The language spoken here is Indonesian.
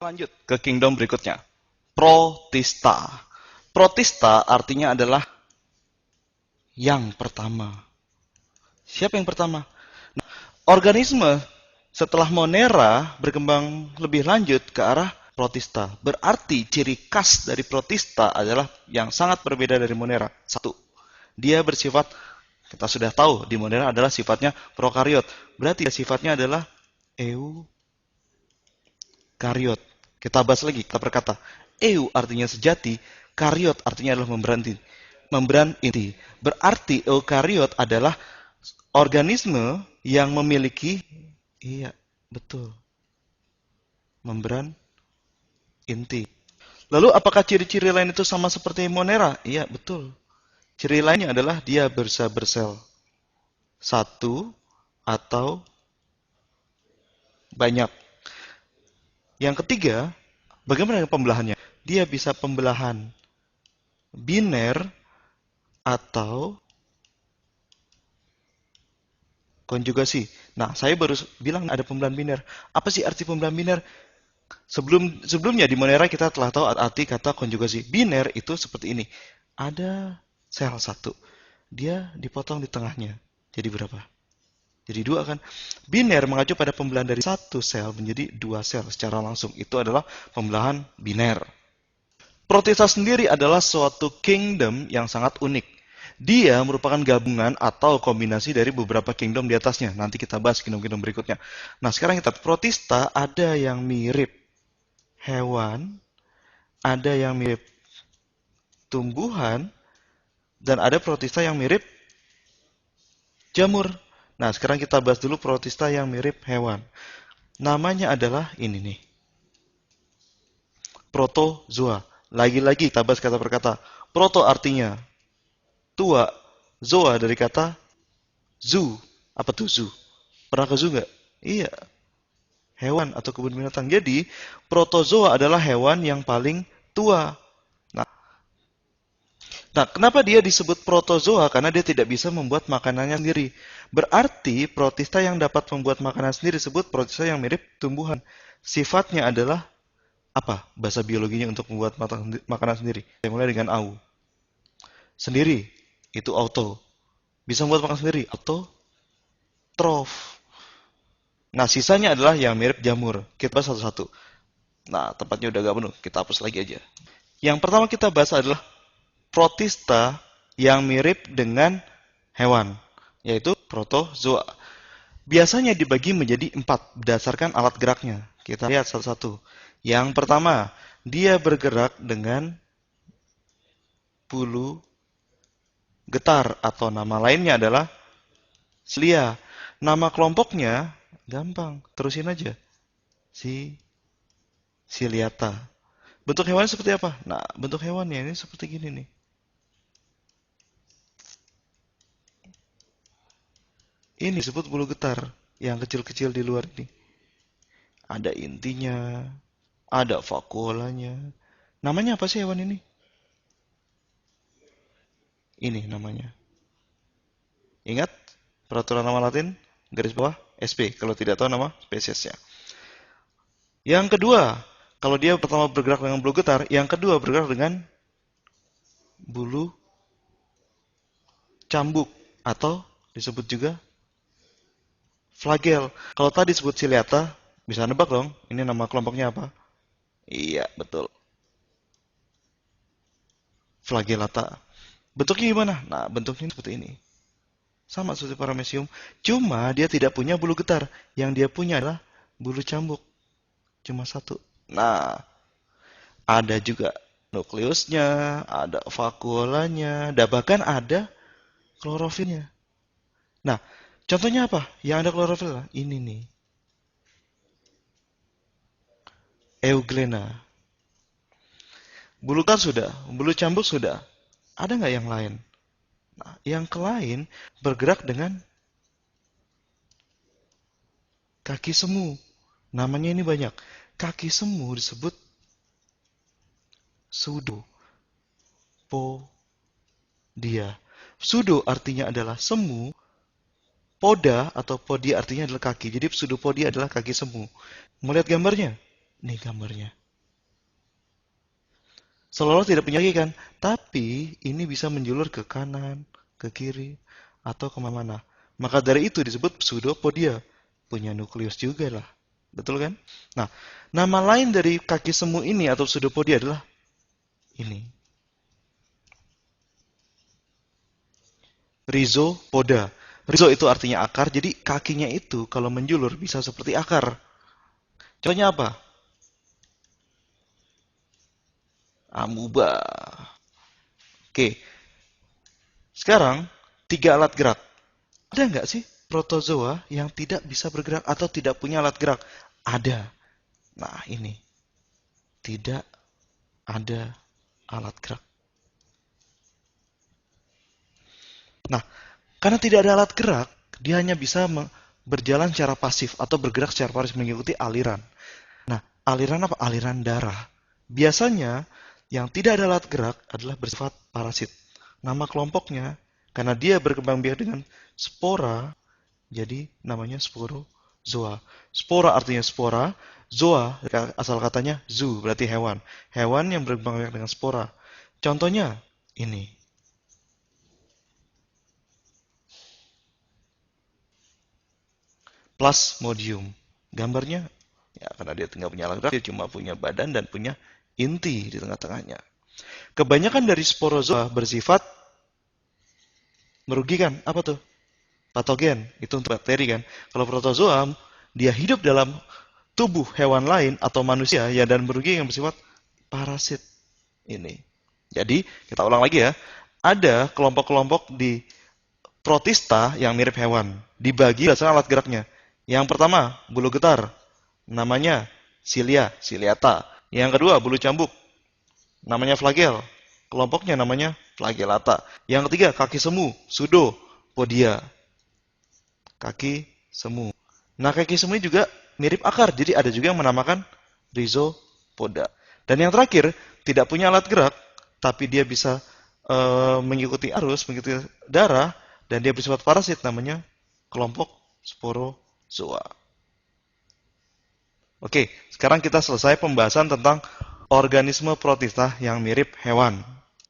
Lanjut ke kingdom berikutnya. Protista. Protista artinya adalah yang pertama. Siapa yang pertama? Organisme setelah Monera berkembang lebih lanjut ke arah Protista. Berarti ciri khas dari Protista adalah yang sangat berbeda dari Monera. Satu, dia bersifat, kita sudah tahu di Monera adalah sifatnya prokariot. Berarti sifatnya adalah eukariot. Kita bahas lagi, kita berkata, eu artinya sejati, kariot artinya adalah membran inti. Berarti eukariot adalah organisme yang memiliki, iya, betul, membran inti. Lalu apakah ciri-ciri lain itu sama seperti Monera? Iya, betul. Ciri lainnya adalah dia bisa bersel satu atau banyak. Yang ketiga, bagaimana dengan pembelahannya? Dia bisa pembelahan biner atau konjugasi. Nah, saya baru bilang ada pembelahan biner. Apa sih arti pembelahan biner? Sebelumnya di Monera kita telah tahu arti kata konjugasi. Biner itu seperti ini. Ada sel satu. Dia dipotong di tengahnya. Jadi berapa? Jadi dua kan? Biner mengacu pada pembelahan dari satu sel menjadi dua sel secara langsung. Itu adalah pembelahan biner. Protista sendiri adalah suatu kingdom yang sangat unik. Dia merupakan gabungan atau kombinasi dari beberapa kingdom di atasnya. Nanti kita bahas kingdom-kingdom berikutnya. Nah, sekarang kita protista ada yang mirip hewan, ada yang mirip tumbuhan, dan ada protista yang mirip jamur. Nah, sekarang kita bahas dulu protista yang mirip hewan. Namanya adalah ini nih. Protozoa. Lagi-lagi kita bahas kata per kata. Proto artinya tua, zoa dari kata zoo. Apa tuh zoo? Pernah ke zoo nggak? Iya, hewan atau kebun binatang. Jadi, protozoa adalah hewan yang paling tua. Nah, kenapa dia disebut protozoa? Karena dia tidak bisa membuat makanannya sendiri. Berarti protista yang dapat membuat makanan sendiri disebut protista yang mirip tumbuhan. Sifatnya adalah apa? Bahasa biologinya untuk membuat makanan sendiri. Saya mulai dengan au. Sendiri, itu auto. Bisa membuat makan sendiri, autotrof. Nah, sisanya adalah yang mirip jamur. Kita bahas satu-satu. Nah, tempatnya udah gak penuh. Kita hapus lagi aja. Yang pertama kita bahas adalah protista yang mirip dengan hewan, yaitu protozoa. Biasanya dibagi menjadi 4 berdasarkan alat geraknya. Kita lihat satu-satu. Yang pertama, dia bergerak dengan bulu getar atau nama lainnya adalah cilia. Nama kelompoknya gampang, terusin aja. Ciliata. Bentuk hewan seperti apa? Nah, bentuk hewannya ini seperti gini nih. Ini disebut bulu getar yang kecil-kecil di luar ini. Ada intinya, ada vakuolanya. Namanya apa sih hewan ini? Ini namanya. Ingat peraturan nama Latin garis bawah SP kalau tidak tahu nama spesiesnya. Yang kedua, kalau dia pertama bergerak dengan bulu getar, yang kedua bergerak dengan bulu cambuk atau disebut juga flagel. Kalau tadi disebut ciliata, bisa nebak dong, ini nama kelompoknya apa? Iya, betul. Flagellata. Bentuknya gimana? Nah, bentuknya seperti ini. Sama seperti paramecium, cuma dia tidak punya bulu getar. Yang dia punya adalah bulu cambuk. Cuma satu. Nah, ada juga nukleusnya, ada vakuolanya, dan bahkan ada klorofilnya. Nah, contohnya apa? Yang ada klorofil lah. Ini nih. Euglena. Bulu getar sudah, bulu cambuk sudah. Ada nggak yang lain? Nah, yang lain bergerak dengan kaki semu. Namanya ini banyak. Kaki semu disebut pseudopodia. Pseudo artinya adalah semu, poda atau podia artinya adalah kaki. Jadi pseudopodia adalah kaki semu. Mau lihat gambarnya? Nih gambarnya. Seolah-olah tidak punya kaki kan, tapi ini bisa menjulur ke kanan, ke kiri, atau kemana-mana. Maka dari itu disebut pseudopodia. Punya nukleus juga lah. Betul kan? Nah, nama lain dari kaki semu ini atau pseudopodia adalah ini. Rhizopoda. Rhizo itu artinya akar, jadi kakinya itu kalau menjulur bisa seperti akar. Contohnya apa? Amuba. Oke, sekarang tiga alat gerak. Ada nggak sih protozoa yang tidak bisa bergerak atau tidak punya alat gerak? Ada. Nah, ini tidak ada alat gerak. Nah, karena tidak ada alat gerak, dia hanya bisa berjalan secara pasif atau bergerak secara pasif mengikuti aliran. Nah, aliran apa? Aliran darah. Biasanya yang tidak ada alat gerak adalah bersifat parasit. Nama kelompoknya, karena dia berkembang biak dengan spora, jadi namanya sporozoa. Spora artinya spora, zoa asal katanya zoo, berarti hewan. Hewan yang berkembang biak dengan spora. Contohnya ini. Plasmodium. Gambarnya, ya karena dia tidak punya alat gerak, dia cuma punya badan dan punya inti di tengah-tengahnya. Kebanyakan dari sporozoa bersifat merugikan. Apa tuh? Patogen. Itu untuk bakteri kan. Kalau protozoa, dia hidup dalam tubuh hewan lain atau manusia ya dan merugikan yang bersifat parasit. Ini. Jadi, kita ulang lagi ya. Ada kelompok-kelompok di protista yang mirip hewan. Dibagi berdasarkan alat geraknya. Yang pertama, bulu getar. Namanya cilia, ciliata. Yang kedua, bulu cambuk. Namanya flagel. Kelompoknya namanya flagellata. Yang ketiga, kaki semu, pseudopodia. Kaki semu. Nah, kaki semu ini juga mirip akar. Jadi ada juga yang menamakan rhizopoda. Dan yang terakhir, tidak punya alat gerak, tapi dia bisa mengikuti arus, mengikuti darah, dan dia bersifat parasit, namanya kelompok sporozoa. Oke, sekarang kita selesai pembahasan tentang organisme protista yang mirip hewan.